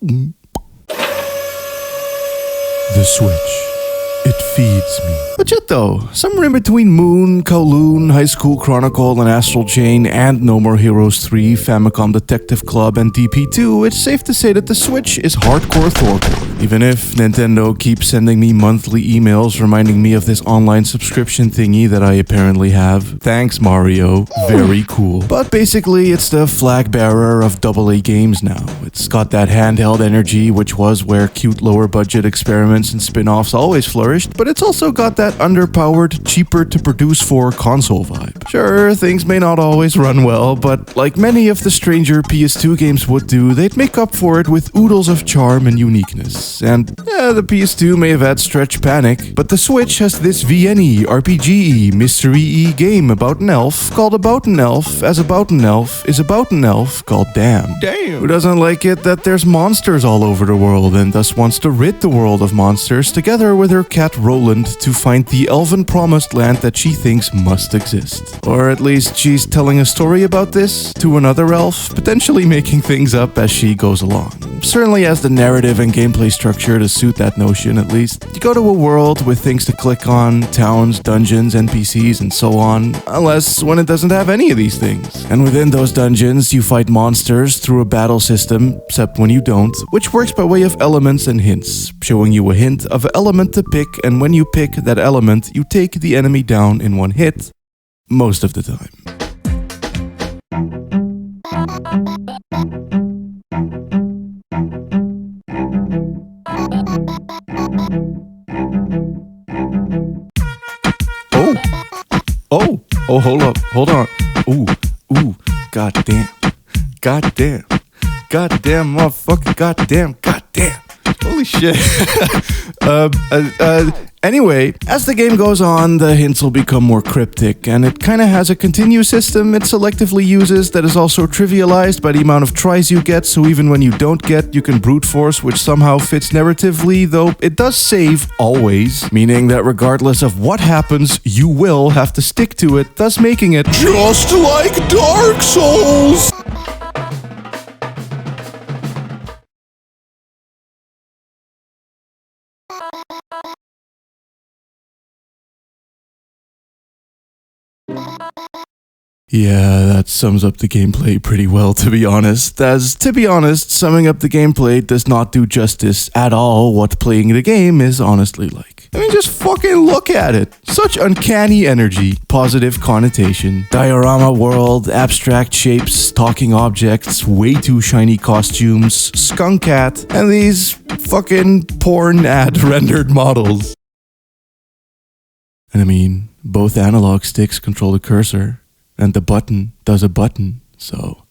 The Switch. It feeds me. Legit though, somewhere in between Moon, Kowloon, High School Chronicle, and Astral Chain, and No More Heroes 3, Famicom Detective Club, and DP2, it's safe to say that the Switch is hardcore Thorcore. Even if Nintendo keeps sending me monthly emails reminding me of this online subscription thingy that I apparently have. Thanks, Mario. Very cool. But basically, it's the flag bearer of AA games now. It's got that handheld energy, which was where cute lower budget experiments and spin-offs always flourished, but it's also got that underpowered, cheaper to produce for console vibe. Sure, things may not always run well, but like many of the stranger PS2 games would do, they'd make up for it with oodles of charm and uniqueness. And yeah, the PS2 may have had stretch panic, but the Switch has this VNE, RPG-y, mystery-y game about an elf called About an Elf, as About an Elf is about an elf called Damn. Damn! Who doesn't like it that there's monsters all over the world and thus wants to rid the world of monsters together with her cat Roland to find the elven promised land that she thinks must exist. Or at least she's telling a story about this to another elf, potentially making things up as she goes along. Certainly has the narrative and gameplay structure to suit that notion, at least. You go to a world with things to click on, towns, dungeons, NPCs, and so on, unless when it doesn't have any of these things. And within those dungeons, you fight monsters through a battle system, except when you don't, which works by way of elements and hints, showing you a hint of an element to pick, and when you pick that element, you take the enemy down in one hit, most of the time. Oh, hold on. Ooh, goddamn, motherfucker, goddamn. Holy shit. Anyway, as the game goes on, the hints will become more cryptic, and it kinda has a continue system it selectively uses that is also trivialized by the amount of tries you get, so even when you don't get, you can brute force, which somehow fits narratively, though it does save always, meaning that regardless of what happens, you will have to stick to it, thus making it just like Dark Souls! Yeah, that sums up the gameplay pretty well, to be honest. Summing up the gameplay does not do justice at all what playing the game is honestly like. I mean, just fucking look at it. Such uncanny energy, positive connotation, diorama world, abstract shapes, talking objects, way too shiny costumes, skunk cat, and these fucking porn ad rendered models. And I mean, both analog sticks control the cursor. And the button does a button, so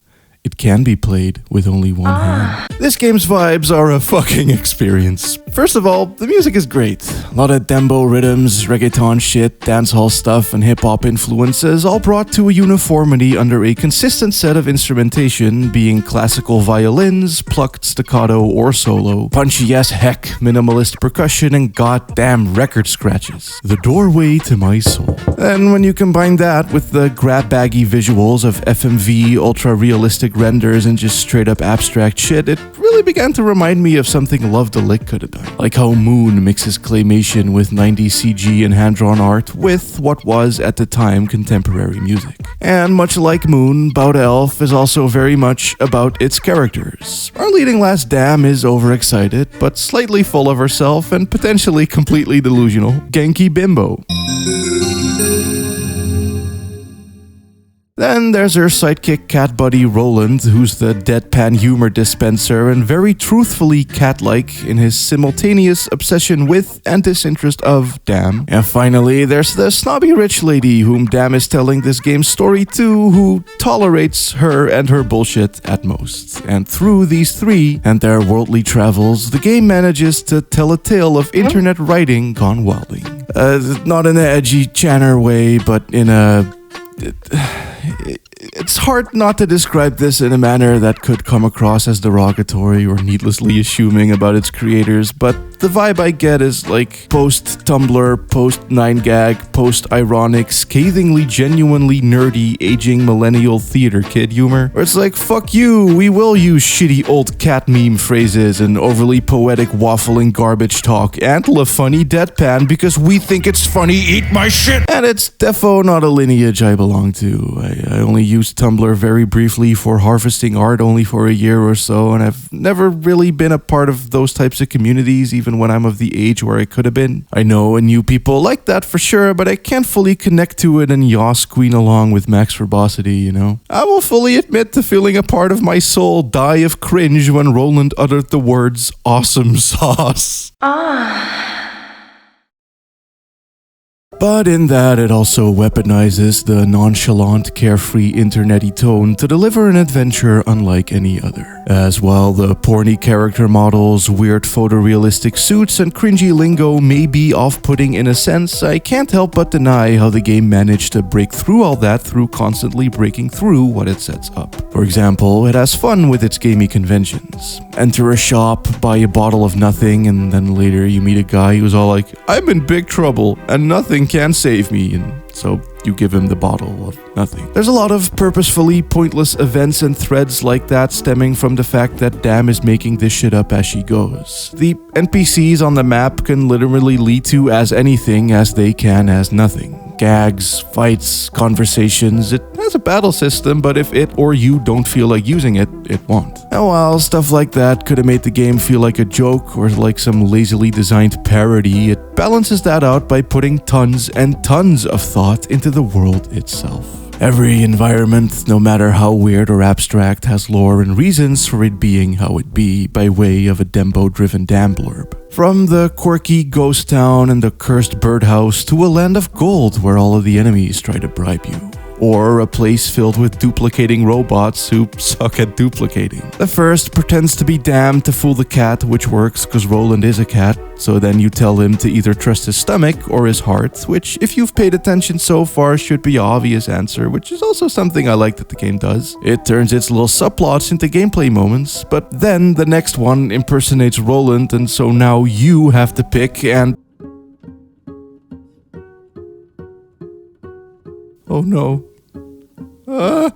it can be played with only one hand. This game's vibes are a fucking experience. First of all, the music is great. A lot of dembo rhythms, reggaeton shit, dancehall stuff, and hip-hop influences, all brought to a uniformity under a consistent set of instrumentation, being classical violins, plucked staccato or solo, punchy as heck minimalist percussion, and goddamn record scratches. The doorway to my soul. And when you combine that with the grab-baggy visuals of FMV, ultra-realistic renders, and just straight-up abstract shit, it really began to remind me of something Love the Lick could have done. Like how Moon mixes claymation with 90s CG and hand-drawn art with what was, at the time, contemporary music. And much like Moon, Bout Elf is also very much about its characters. Our leading lass Dam is overexcited, but slightly full of herself and potentially completely delusional. Genki Bimbo. Then there's her sidekick cat buddy Roland, who's the deadpan humor dispenser and very truthfully cat-like in his simultaneous obsession with and disinterest of Dam. And finally, there's the snobby rich lady whom Dam is telling this game's story to, who tolerates her and her bullshit at most. And through these three and their worldly travels, the game manages to tell a tale of internet writing gone wilding. Not in an edgy Channer way, but in a... It's hard not to describe this in a manner that could come across as derogatory or needlessly assuming about its creators, but the vibe I get is like post-Tumblr, post-9gag, post-ironic, scathingly genuinely nerdy, aging millennial theater kid humor, where it's like, fuck you, we will use shitty old cat meme phrases and overly poetic waffling garbage talk and la funny deadpan because we think it's funny, eat my shit! And it's defo not a lineage I belong to. I only used Tumblr very briefly for harvesting art only for a year or so, and I've never really been a part of those types of communities even when I'm of the age where I could have been. I know and knew people like that for sure, but I can't fully connect to it and yaw squeen along with max verbosity, you know? I will fully admit to feeling a part of my soul die of cringe when Roland uttered the words awesome sauce. But in that, it also weaponizes the nonchalant, carefree, internety tone to deliver an adventure unlike any other. As while the porny character models, weird photorealistic suits, and cringy lingo may be off-putting in a sense, I can't help but deny how the game managed to break through all that through constantly breaking through what it sets up. For example, it has fun with its gamey conventions. Enter a shop, buy a bottle of nothing, and then later you meet a guy who's all like, I'm in big trouble, and nothing can save me, and so you give him the bottle of nothing. There's a lot of purposefully pointless events and threads like that stemming from the fact that Dam is making this shit up as she goes. The NPCs on the map can literally lead to as anything as they can as nothing. Gags, fights, conversations. It has a battle system, but if it or you don't feel like using it, it won't. And while stuff like that could have made the game feel like a joke or like some lazily designed parody, it balances that out by putting tons and tons of thought into the world itself. Every environment, no matter how weird or abstract, has lore and reasons for it being how it be by way of a Dembo-driven Dam blurb. From the quirky ghost town and the cursed birdhouse to a land of gold where all of the enemies try to bribe you. Or a place filled with duplicating robots who suck at duplicating. The first pretends to be Dam to fool the cat, which works because Roland is a cat, so then you tell him to either trust his stomach or his heart, which if you've paid attention so far should be an obvious answer, which is also something I like that the game does. It turns its little subplots into gameplay moments, but then the next one impersonates Roland, and so now you have to pick and... Oh no.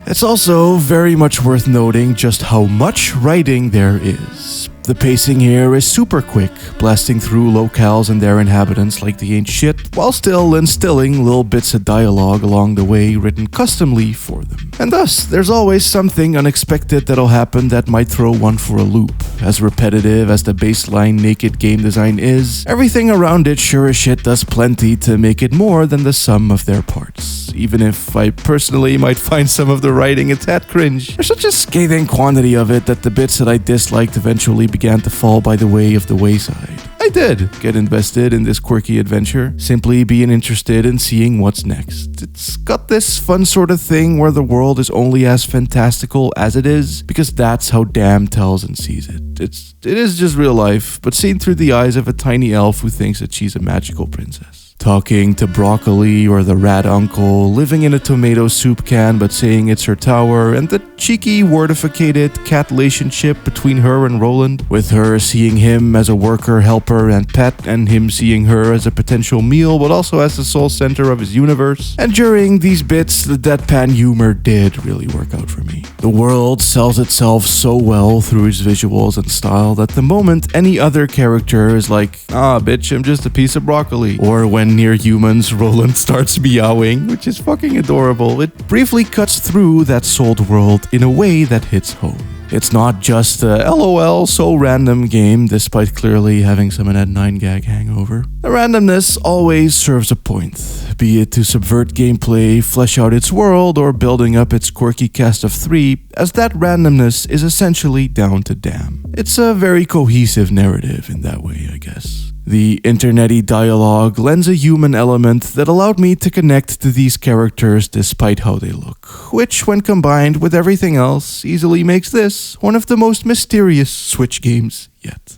It's also very much worth noting just how much writing there is. The pacing here is super quick, blasting through locales and their inhabitants like they ain't shit, while still instilling little bits of dialogue along the way written customly for them. And thus, there's always something unexpected that'll happen that might throw one for a loop. As repetitive as the baseline naked game design is, everything around it sure as shit does plenty to make it more than the sum of their parts. Even if I personally might find some of the writing a tad cringe, there's such a scathing quantity of it that the bits that I disliked eventually began to fall by the way of the wayside. I did get invested in this quirky adventure, simply being interested in seeing what's next. It's got this fun sort of thing where the world is only as fantastical as it is, because that's how Dam tells and sees it. It is just real life, but seen through the eyes of a tiny elf who thinks that she's a magical princess. Talking to Broccoli or the rat uncle, living in a tomato soup can but saying it's her tower, and the cheeky, wordificated cat-relationship between her and Roland, with her seeing him as a worker, helper, and pet, and him seeing her as a potential meal but also as the sole center of his universe. And during these bits, the deadpan humor did really work out for me. The world sells itself so well through its visuals and style that the moment any other character is like, ah bitch, I'm just a piece of broccoli, or when near humans, Roland starts meowing, which is fucking adorable. It briefly cuts through that sold world in a way that hits home. It's not just a LOL so random game, despite clearly having some of that 9gag hangover. The randomness always serves a point, be it to subvert gameplay, flesh out its world, or building up its quirky cast of 3, as that randomness is essentially down to Dam. It's a very cohesive narrative in that way, I guess. The internety dialogue lends a human element that allowed me to connect to these characters despite how they look, which when combined with everything else easily makes this one of the most mysterious Switch games yet.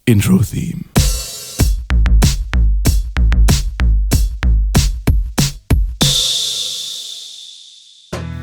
Intro theme.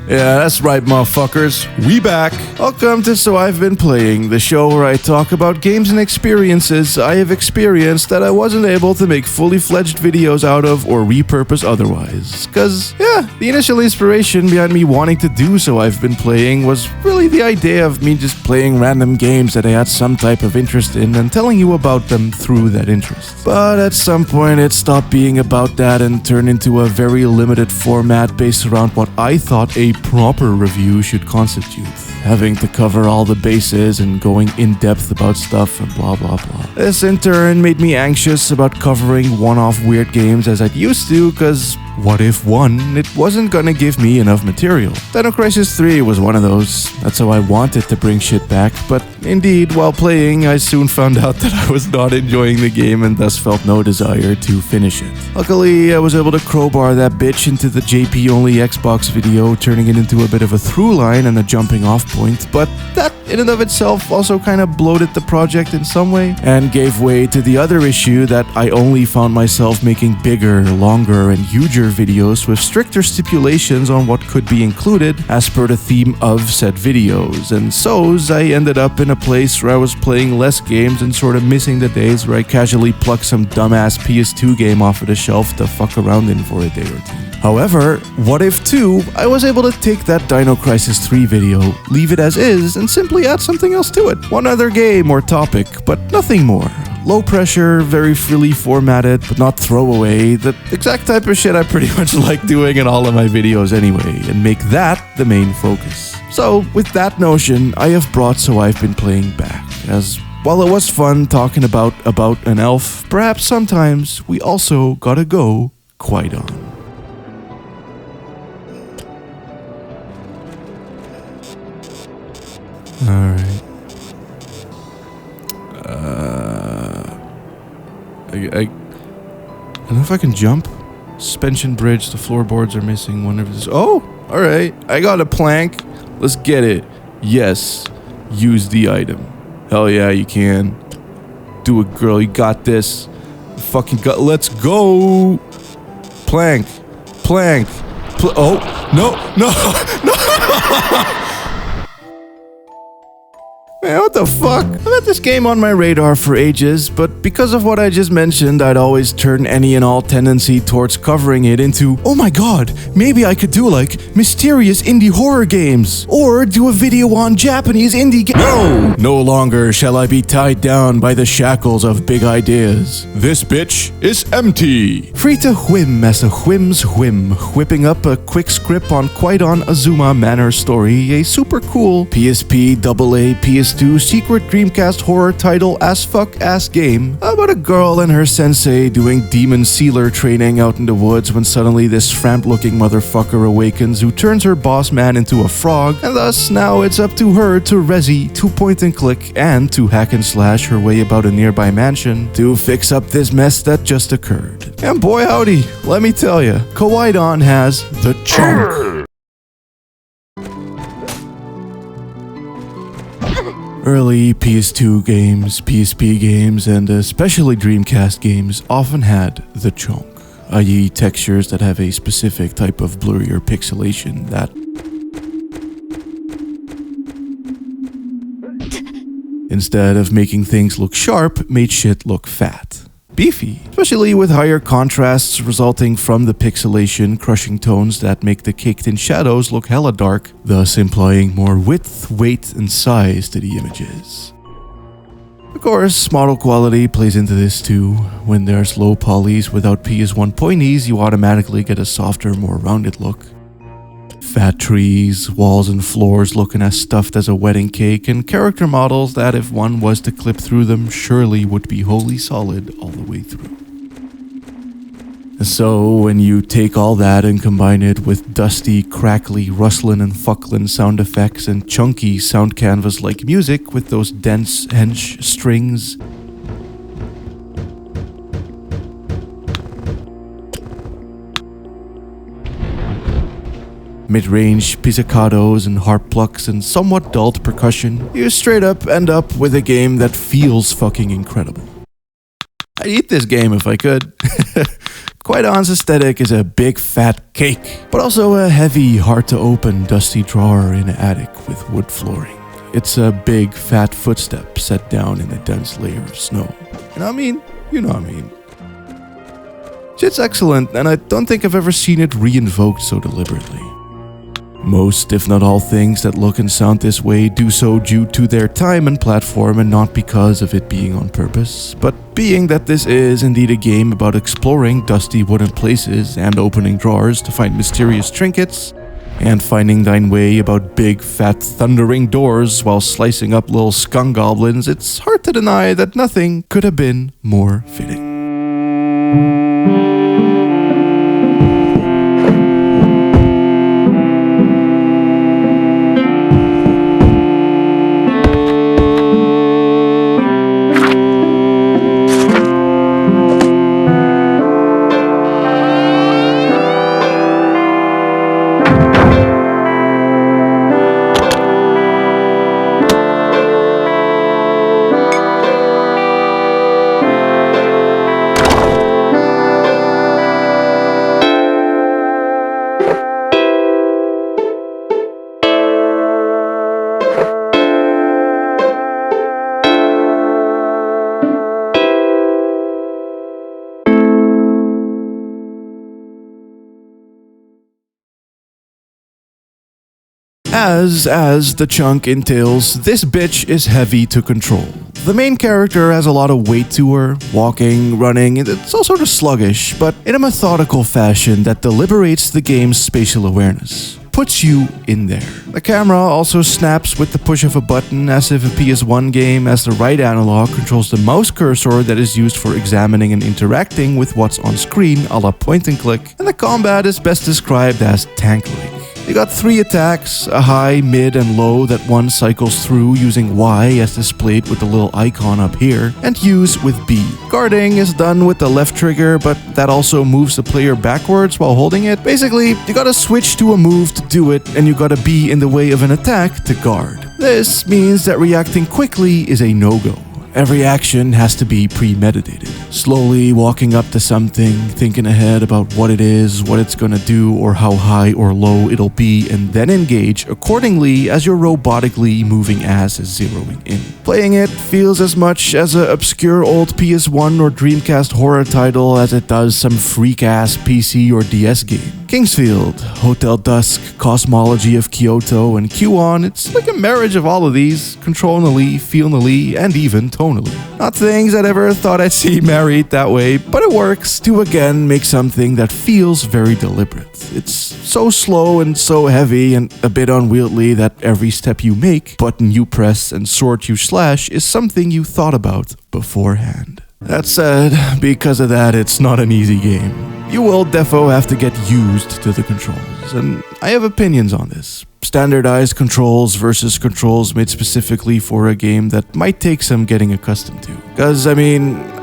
Yeah, that's right, motherfuckers. We back. Welcome to So I've Been Playing, the show where I talk about games and experiences I have experienced that I wasn't able to make fully fledged videos out of or repurpose otherwise. Cause, yeah, the initial inspiration behind me wanting to do So I've Been Playing was really the idea of me just playing random games that I had some type of interest in and telling you about them through that interest. But at some point it stopped being about that and turned into a very limited format based around what I thought a proper review should constitute. Having to cover all the bases and going in depth about stuff and blah blah blah. This in turn made me anxious about covering one-off weird games as I'd used to, cause what if one, it wasn't gonna give me enough material. Dino Crisis 3 was one of those. That's how I wanted to bring shit back, but indeed, while playing, I soon found out that I was not enjoying the game and thus felt no desire to finish it. Luckily, I was able to crowbar that bitch into the JP-only Xbox video, turning it into a bit of a through line and a jumping off point, but that in and of itself also kind of bloated the project in some way, and gave way to the other issue that I only found myself making bigger, longer, and huger videos with stricter stipulations on what could be included as per the theme of said videos, and so I ended up in a place where I was playing less games and sort of missing the days where I casually plucked some dumbass PS2 game off of the shelf to fuck around in for a day or two. However, what if too, I was able to take that Dino Crisis 3 video, leave it as is, and simply add something else to it. One other game or topic, but nothing more. Low pressure, very freely formatted, but not throwaway, the exact type of shit I pretty much like doing in all of my videos anyway, and make that the main focus. So, with that notion, I have brought So I've Been Playing back, as while it was fun talking about an elf, perhaps sometimes we also gotta go Kwaidan. Alright. I don't know if I can jump. Suspension bridge, the floorboards are missing. One of this. Oh! Alright. I got a plank. Let's get it. Yes. Use the item. Hell yeah, you can. Do it, girl. You got this. Fucking got. Let's go! Plank. Plank. Oh! No! No! No! Man, what the fuck? I've had this game on my radar for ages, but because of what I just mentioned, I'd always turn any and all tendency towards covering it into, oh my god, maybe I could do like mysterious indie horror games, or do a video on Japanese indie games. No! No longer shall I be tied down by the shackles of big ideas. This bitch is empty. Free to whim as a whim's whim, whipping up a quick script on Kwaidan Azuma Manor story, a super cool PSP AA PS2 secret Dreamcast horror title as fuck ass game about a girl and her sensei doing demon sealer training out in the woods when suddenly this framp looking motherfucker awakens who turns her boss man into a frog, and thus now it's up to her to resi, to point and click, and to hack and slash her way about a nearby mansion to fix up this mess that just occurred. And boy howdy, let me tell ya, Kwaidan has the chunk. Early PS2 games, PSP games, and especially Dreamcast games often had the chunk, i.e. textures that have a specific type of blurry or pixelation that instead of making things look sharp, made shit look fat. Beefy, especially with higher contrasts resulting from the pixelation, crushing tones that make the caked-in shadows look hella dark, thus implying more width, weight, and size to the images. Of course, model quality plays into this too. When there's low polys without PS1 pointies, you automatically get a softer, more rounded look. Fat trees, walls and floors looking as stuffed as a wedding cake, and character models that if one was to clip through them surely would be wholly solid all the way through. So when you take all that and combine it with dusty, crackly, rustlin' and fucklin' sound effects and chunky sound canvas-like music with those dense hench strings, mid-range pizzicatos and harp plucks and somewhat dulled percussion, you straight up end up with a game that feels fucking incredible. I'd eat this game if I could. Kwaidan's aesthetic is a big fat cake, but also a heavy, hard-to-open, dusty drawer in an attic with wood flooring. It's a big, fat footstep set down in a dense layer of snow. You know what I mean? You know what I mean. Shit's excellent, and I don't think I've ever seen it re-invoked so deliberately. Most, if not all, things that look and sound this way do so due to their time and platform and not because of it being on purpose. But being that this is indeed a game about exploring dusty wooden places and opening drawers to find mysterious trinkets, and finding thine way about big, fat, thundering doors while slicing up little skunk goblins, it's hard to deny that nothing could have been more fitting. As the chunk entails, this bitch is heavy to control. The main character has a lot of weight to her, walking, running, it's all sort of sluggish, but in a methodical fashion that deliberates the game's spatial awareness. Puts you in there. The camera also snaps with the push of a button as if a PS1 game, as the right analog controls the mouse cursor that is used for examining and interacting with what's on screen a la point and click, and the combat is best described as tank-like. You got 3 attacks, a high, mid, and low that one cycles through using Y as displayed with the little icon up here, and use with B. Guarding is done with the left trigger, but that also moves the player backwards while holding it. Basically, you gotta switch to a move to do it, and you gotta be in the way of an attack to guard. This means that reacting quickly is a no-go. Every action has to be premeditated. Slowly walking up to something, thinking ahead about what it is, what it's gonna do, or how high or low it'll be, and then engage accordingly as your robotically moving ass is zeroing in. Playing it feels as much as an obscure old PS1 or Dreamcast horror title as it does some freak-ass PC or DS game. Kingsfield, Hotel Dusk, Cosmology of Kyoto, and Q-On, it's like a marriage of all of these, controllably, feelingly, and even tonally. Not things I'd ever thought I'd see married that way, but it works to again make something that feels very deliberate. It's so slow and so heavy and a bit unwieldy that every step you make, button you press, and sword you slash is something you thought about beforehand. That said, because of that, it's not an easy game. You will defo have to get used to the controls, and I have opinions on this. Standardized controls versus controls made specifically for a game that might take some getting accustomed to. Cause I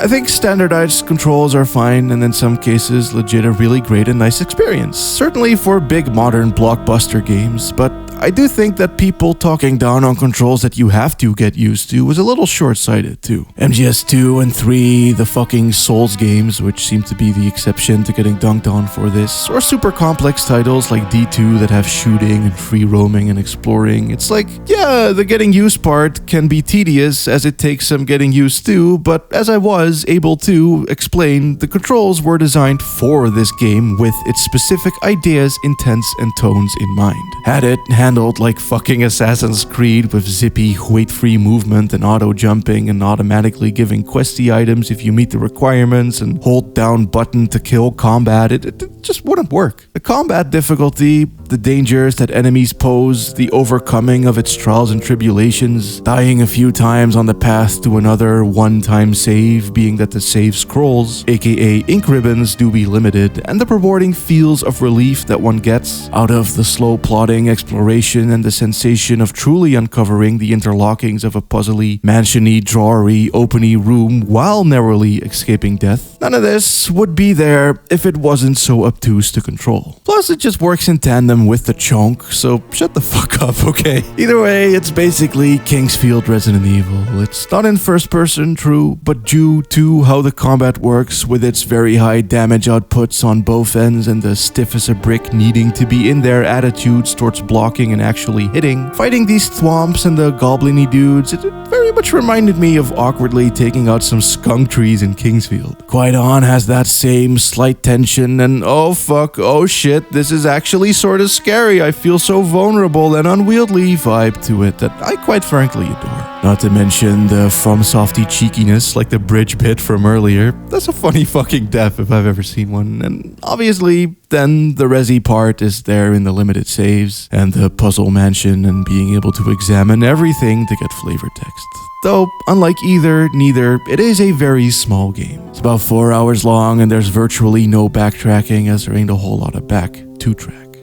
think standardized controls are fine and in some cases legit a really great and nice experience. Certainly for big modern blockbuster games, but I do think that people talking down on controls that you have to get used to was a little short-sighted too. MGS2 and 3, the fucking Souls games, which seem to be the exception to getting dunked on for this, or super complex titles like D2 that have shooting and free roaming and exploring. It's like, yeah, the getting used part can be tedious as it takes some getting used to, but as I was able to explain, the controls were designed for this game with its specific ideas, intents, and tones in mind. Had it handled like fucking Assassin's Creed with zippy, weight-free movement and auto-jumping and automatically giving questy items if you meet the requirements and hold down button to kill combat, it just wouldn't work. The combat difficulty, the dangers that enemies pose, the overcoming of its trials and tribulations, dying a few times on the path to another one-time save, being that the save scrolls, aka ink ribbons, do be limited, and the rewarding feels of relief that one gets out of the slow plodding exploration and the sensation of truly uncovering the interlockings of a puzzly, mansiony, drawery, openy room while narrowly escaping death. None of this would be there if it wasn't so obtuse to control. Plus, it just works in tandem them with the chonk, so shut the fuck up, okay? Either way, it's basically Kingsfield Resident Evil. It's not in first person, true, but due to how the combat works with its very high damage outputs on both ends and the stiff as a brick needing to be in their attitudes towards blocking and actually hitting, fighting these thwomps and the goblin-y dudes, it very much reminded me of awkwardly taking out some skunk trees in Kingsfield. Kwaidan has that same slight tension and oh fuck, oh shit, this is actually sorta scary, I feel so vulnerable and unwieldy vibe to it that I quite frankly adore. Not to mention the FromSofty cheekiness like the bridge bit from earlier. That's a funny fucking death if I've ever seen one. And obviously, then the resi part is there in the limited saves and the puzzle mansion and being able to examine everything to get flavor text. Though, unlike neither, it is a very small game. It's about 4 hours long and there's virtually no backtracking as there ain't a whole lot of back to track.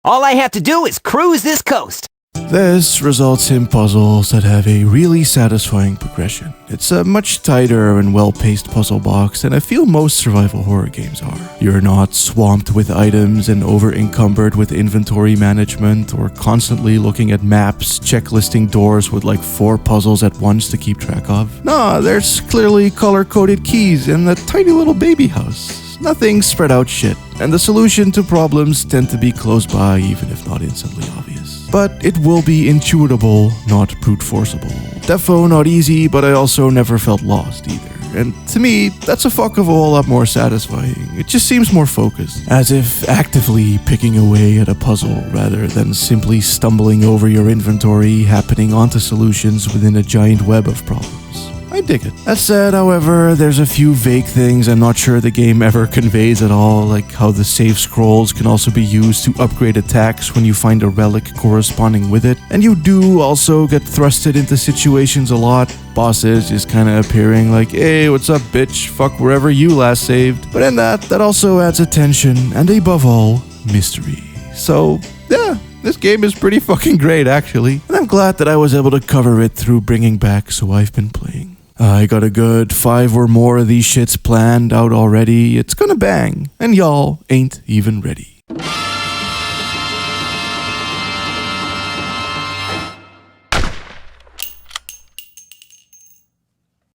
All I have to do is cruise this coast. This results in puzzles that have a really satisfying progression. It's a much tighter and well-paced puzzle box than I feel most survival horror games are. You're not swamped with items and over-encumbered with inventory management or constantly looking at maps, checklisting doors with like 4 puzzles at once to keep track of. Nah, there's clearly color-coded keys in the tiny little baby house. Nothing spread out shit, and the solution to problems tend to be close by even if not instantly obvious. But it will be intuitable, not brute forceable. Defo not easy, but I also never felt lost either. And to me, that's a fuck of a whole lot more satisfying. It just seems more focused, as if actively picking away at a puzzle rather than simply stumbling over your inventory, happening onto solutions within a giant web of problems. I dig it. That said, however, there's a few vague things I'm not sure the game ever conveys at all, like how the save scrolls can also be used to upgrade attacks when you find a relic corresponding with it, and you do also get thrusted into situations a lot. Bosses just kinda appearing like, hey, what's up bitch, fuck wherever you last saved. But in that also adds attention, and above all, mystery. So, yeah. This game is pretty fucking great, actually, and I'm glad that I was able to cover it through bringing back So I've Been Playing. I got a good 5 or more of these shits planned out already. It's gonna bang, and y'all ain't even ready.